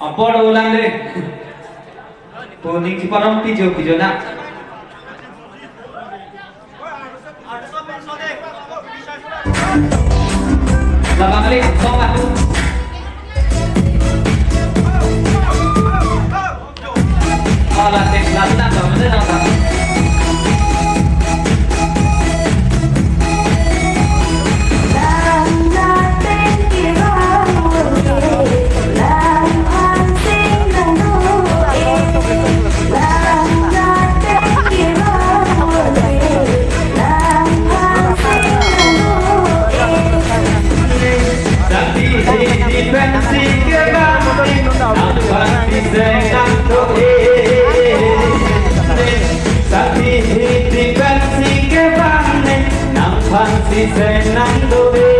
Apa ulang deh? Kuning Cipanom pijo nak. Lama kali, songat. Oh, latih selatan, bagaimana nampak? Si senang doe,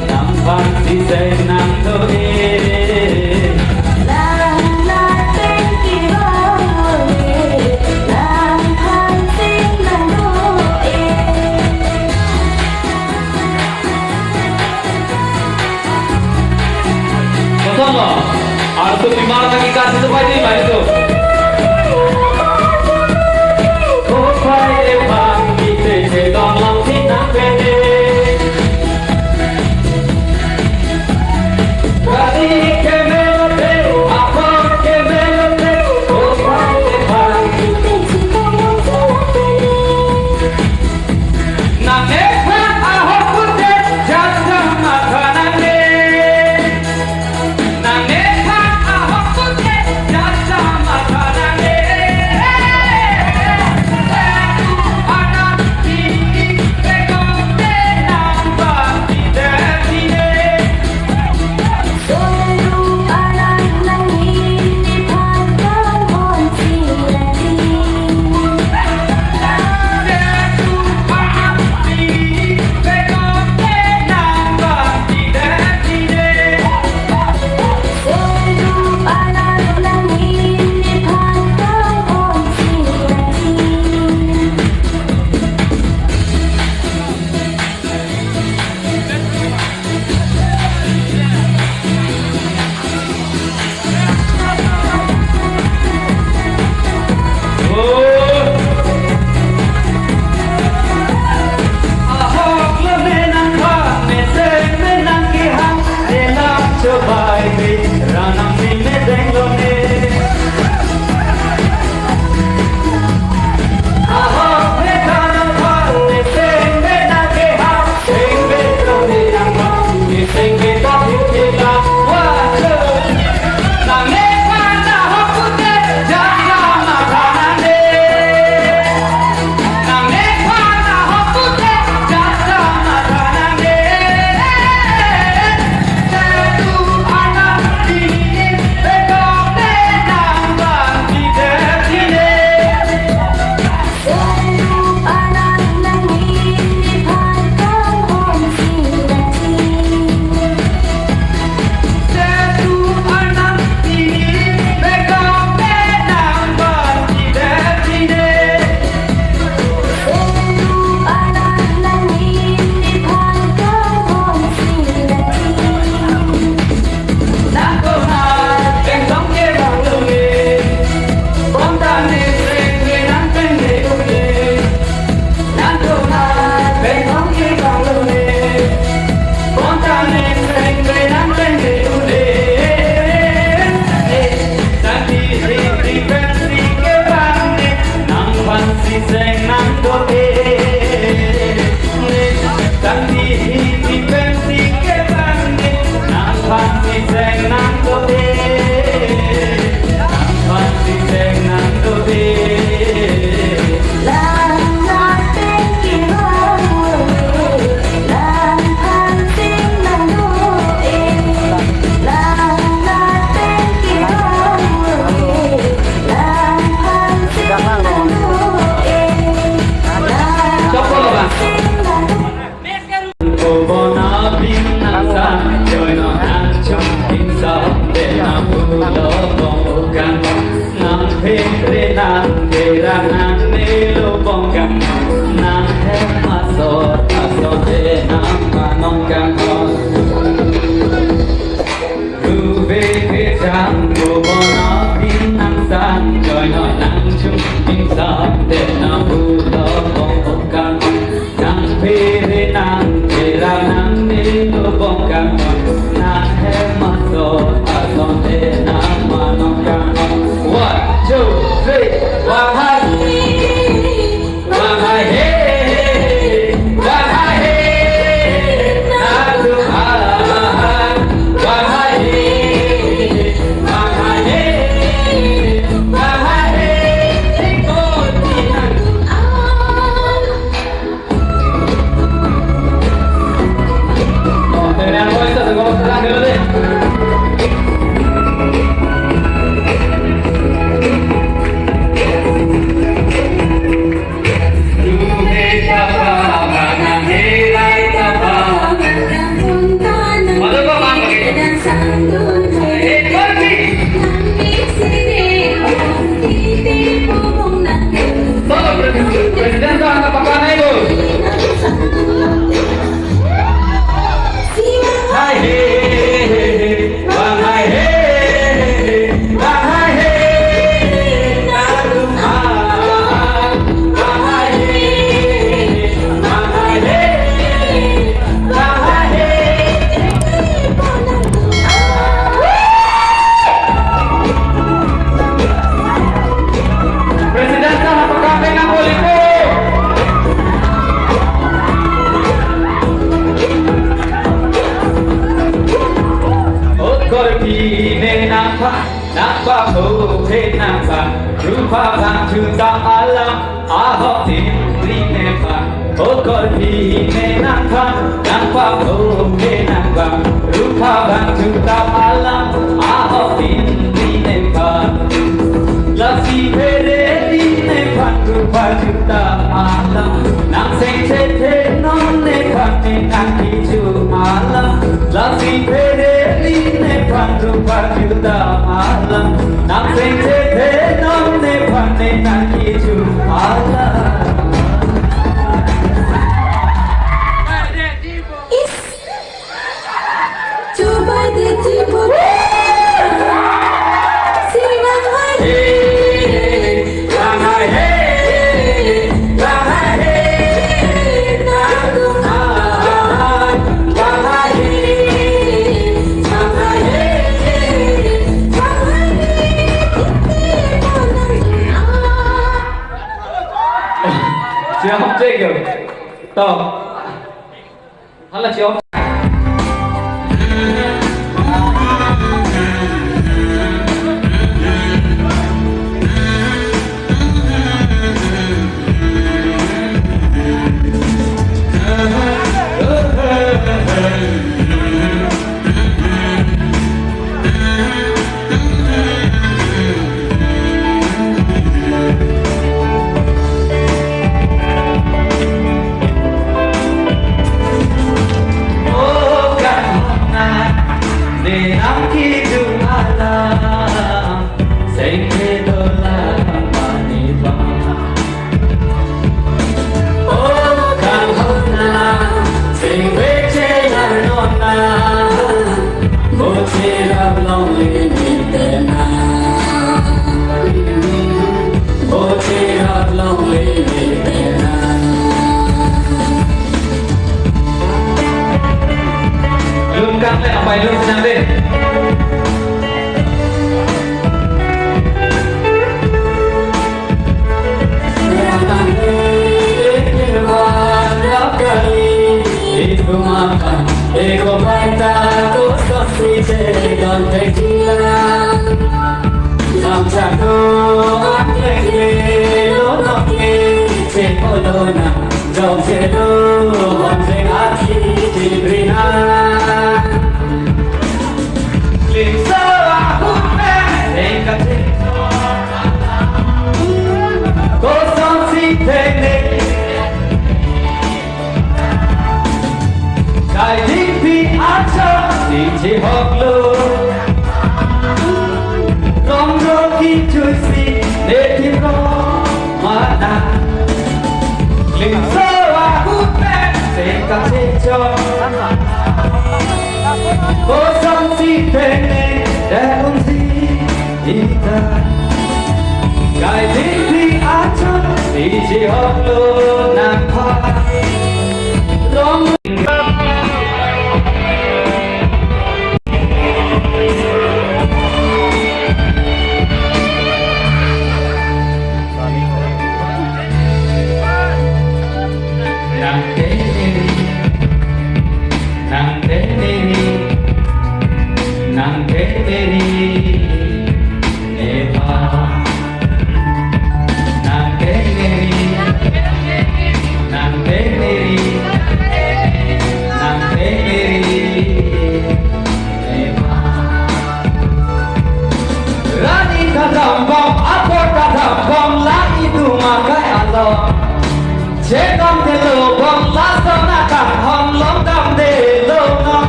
nampak si senang doe. Bersama, artu lima lagi kasih supaya ini baik tu. chẳng cô bỏ nó tin nắng sáng trời nói nắng chung in sao để nó vui đó bông bông càng nắng về nắng về ra nắng đi cô bông càng nắng hết mà rồi à còn để nắng mà nó càng 1, 2, 3 one hai one hai hey one hai hey nắng được hai one hai hey one hai hey one hai hey thích tôi thì nắng từ nào quay sao có ra nữa đi nampak bukit nampak rupa bangku tak alam ahok diri nampak okor bine nampak bukit nampak rupa bangku tak alam ahok diri nampak lasi pere di nampak rupa juta alam nang seng cete non nampak nang hiju alam lasi pere di nampak rupa juta alam nang seng cete non nampak nang hiju alam coba ditipu chỉ học chơi kiểu tờ hắn là chiếu Căng lên bài lương sang đi Ego baita kosa frite don tequila Samsako atlekle lonoke Cepolona Jom cedo Honseng aki tibrina Limsa aku Engkat Kosong si teknik Kai dikpi aja di cihok lu Rong roki cuci Neti rong mana Lim sawa hupen Seka sejo Kosong si pene मेरी नेहा नांगे मेरी नांगे मेरी नांगे मेरी Neha Rani kadambam apor kadambam lagi dumakai Allah Cekam de lobam lasana kaham lomdam de lomam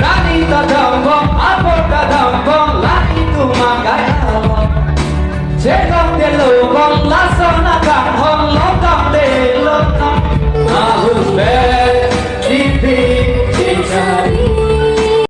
Rani kadambam apor kadambam lagi dumakai Allah Cekam de lobam lasana kaham lomdam de lomam Ahus